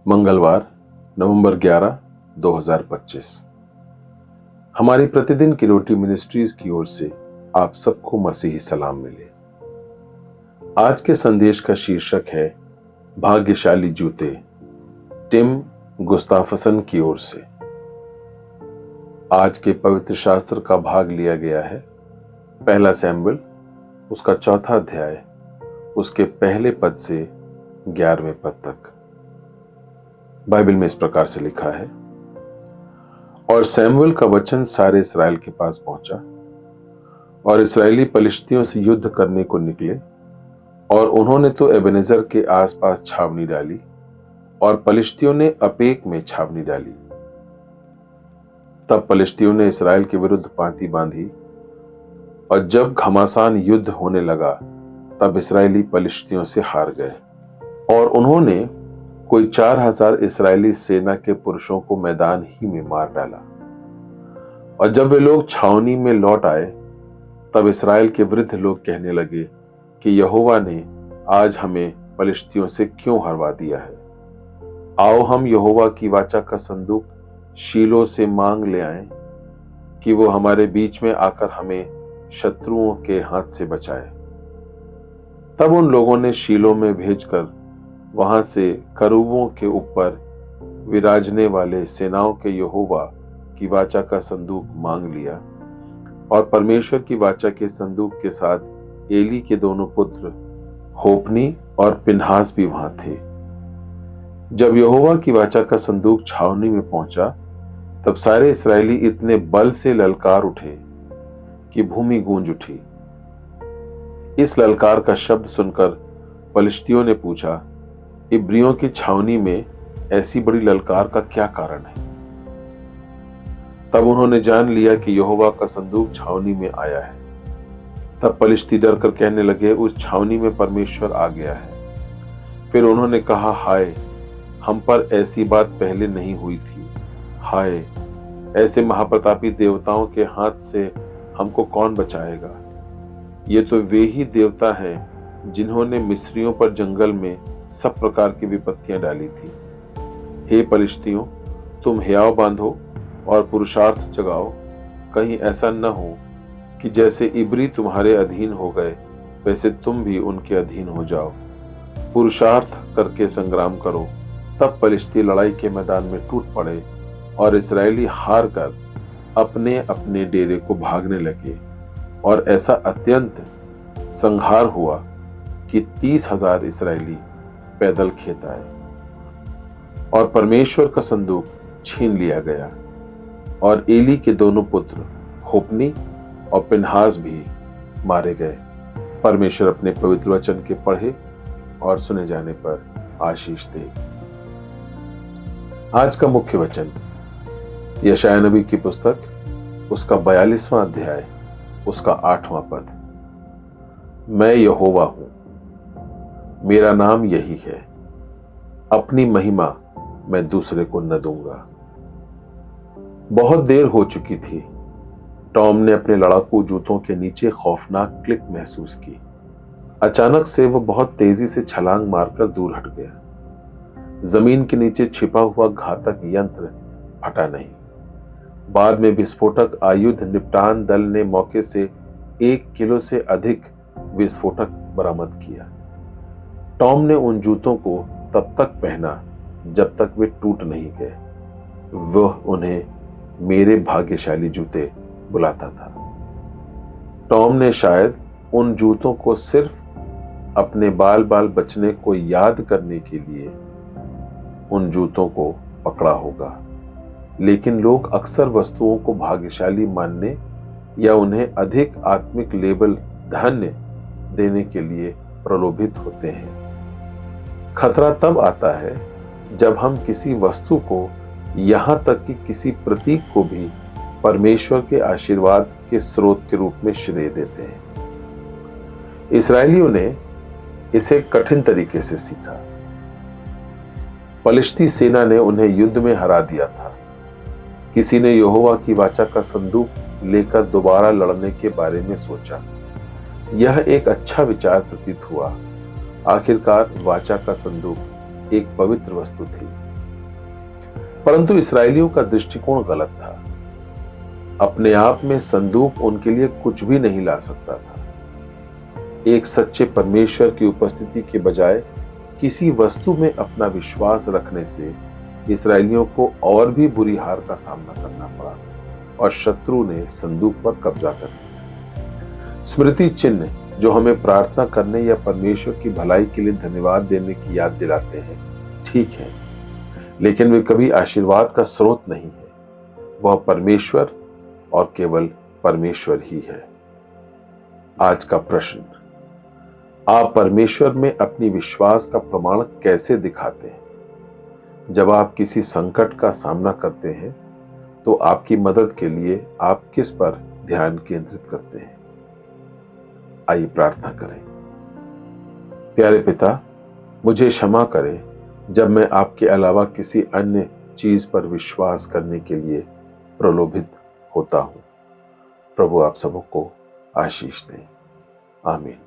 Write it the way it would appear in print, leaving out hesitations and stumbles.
मंगलवार नवंबर 11, 2025। हमारी प्रतिदिन की रोटी मिनिस्ट्रीज की ओर से आप सबको मसीही सलाम मिले। आज के संदेश का शीर्षक है भाग्यशाली जूते, टिम गुस्ताफसन की ओर से। आज के पवित्र शास्त्र का भाग लिया गया है पहला सैमुएल उसका 4 अध्याय उसके पहले पद से 11वें पद तक। बाइबल में इस प्रकार से लिखा है, और सैमुएल का वचन सारे इस्राएल के पास पहुंचा और इस्राएली पलिश्तियों से युद्ध करने को निकले, और उन्होंने तो एबेनेजर के आसपास छावनी डाली और पलिश्तियों ने अपेक में छावनी डाली। तब पलिश्तियों ने इस्राएल के विरुद्ध पांति बांधी, और जब घमासान युद्ध होने लगा तब इस्राएली पलिश्तियों से हार गए, और उन्होंने कोई 4000 इस्राएली सेना के पुरुषों को मैदान ही में मार डाला। और जब वे लोग छावनी में लौट आए तब इस्राएल के वृद्ध लोग कहने लगे कि यहोवा ने आज हमें पलिश्तियों से क्यों हरवा दिया है। आओ हम यहोवा की वाचा का संदूक शीलो से मांग ले आएं कि वो हमारे बीच में आकर हमें शत्रुओं के हाथ से बचाए। तब उन लोगों ने शीलो में भेजकर वहां से करूबों के ऊपर विराजने वाले सेनाओं के यहोवा की वाचा का संदूक मांग लिया, और परमेश्वर की वाचा के संदूक के साथ एली के दोनों पुत्र होपनी और पिनहास भी वहां थे। जब यहोवा की वाचा का संदूक छावनी में पहुंचा तब सारे इस्राएली इतने बल से ललकार उठे कि भूमि गूंज उठी। इस ललकार का शब्द सुनकर पलिश्तियों ने पूछा, इब्रियों की छावनी में ऐसी बड़ी ललकार का क्या कारण है। तब उन्होंने जान लिया कि यहोवा का संदूक छावनी में आया है। तब पलिश्ती डर कर कहने लगे, उस छावनी में परमेश्वर आ गया है। फिर उन्होंने कहा, हाय, हम पर ऐसी बात पहले नहीं हुई थी। हाय, ऐसे महाप्रतापी देवताओं के हाथ से हमको कौन बचाएगा। ये तो वे ही देवता हैं जिन्होंने मिस्रियों पर जंगल में सब प्रकार की विपत्तियां डाली थी। हे पलिश्तियों, तुम हियाव बांधो और पुरुषार्थ जगाओ, कहीं ऐसा न हो कि जैसे इब्री तुम्हारे अधीन हो गए वैसे तुम भी उनके अधीन हो जाओ। पुरुषार्थ करके संग्राम करो। तब पलिश्ती लड़ाई के मैदान में टूट पड़े और इस्राएली हार कर अपने अपने डेरे को भागने लगे, और ऐसा अत्यंत संहार हुआ कि 30,000 इस्राएली पैदल खेत आए। और परमेश्वर का संदूक छीन लिया गया, और एली के दोनों पुत्र होपनी और पिनहास भी मारे गए। परमेश्वर अपने पवित्र वचन के पढ़े और सुने जाने पर आशीष दे। आज का मुख्य वचन यशायाह नबी की पुस्तक उसका 42वां अध्याय उसका 8वां पद। मैं यहोवा हूं, मेरा नाम यही है, अपनी महिमा मैं दूसरे को न दूंगा। बहुत देर हो चुकी थी। टॉम ने अपने लड़ाकू जूतों के नीचे खौफनाक क्लिक महसूस की। अचानक से वह बहुत तेजी से छलांग मारकर दूर हट गया। जमीन के नीचे छिपा हुआ घातक यंत्र फटा नहीं। बाद में विस्फोटक आयुध निपटान दल ने मौके से 1 किलो से अधिक विस्फोटक बरामद किया। टॉम ने उन जूतों को तब तक पहना जब तक वे टूट नहीं गए। वह उन्हें मेरे भाग्यशाली जूते बुलाता था। टॉम ने शायद उन जूतों को सिर्फ अपने बाल बाल बचने को याद करने के लिए उन जूतों को पकड़ा होगा, लेकिन लोग अक्सर वस्तुओं को भाग्यशाली मानने या उन्हें अधिक आत्मिक लेबल धन्य देने के लिए प्रलोभित होते हैं। खतरा तब आता है जब हम किसी वस्तु को, यहां तक कि किसी प्रतीक को भी परमेश्वर के आशीर्वाद के स्रोत के रूप में श्रेय देते हैं। इस्राएलियों ने इसे कठिन तरीके से सीखा। पलिश्ती सेना ने उन्हें युद्ध में हरा दिया था। किसी ने यहोवा की वाचा का संदूक लेकर दोबारा लड़ने के बारे में सोचा। यह एक अच्छा विचार प्रतीत हुआ। आखिरकार वाचा का संदूक एक पवित्र वस्तु थी परंतु इसराइलियों का दृष्टिकोण गलत था। अपने आप में संदूक उनके लिए कुछ भी नहीं ला सकता था। एक सच्चे परमेश्वर की उपस्थिति के बजाय किसी वस्तु में अपना विश्वास रखने से इसराइलियों को और भी बुरी हार का सामना करना पड़ा और शत्रु ने संदूक पर कब्जा कर लिया। स्मृति चिन्ह जो हमें प्रार्थना करने या परमेश्वर की भलाई के लिए धन्यवाद देने की याद दिलाते हैं, ठीक है, लेकिन वे कभी आशीर्वाद का स्रोत नहीं है। वह परमेश्वर और केवल परमेश्वर ही है। आज का प्रश्न, आप परमेश्वर में अपनी विश्वास का प्रमाण कैसे दिखाते हैं? जब आप किसी संकट का सामना करते हैं तो आपकी मदद के लिए आप किस पर ध्यान केंद्रित करते हैं? आइए प्रार्थना करें। प्यारे पिता, मुझे क्षमा करें जब मैं आपके अलावा किसी अन्य चीज पर विश्वास करने के लिए प्रलोभित होता हूं। प्रभु आप सबको आशीष दें। आमीन।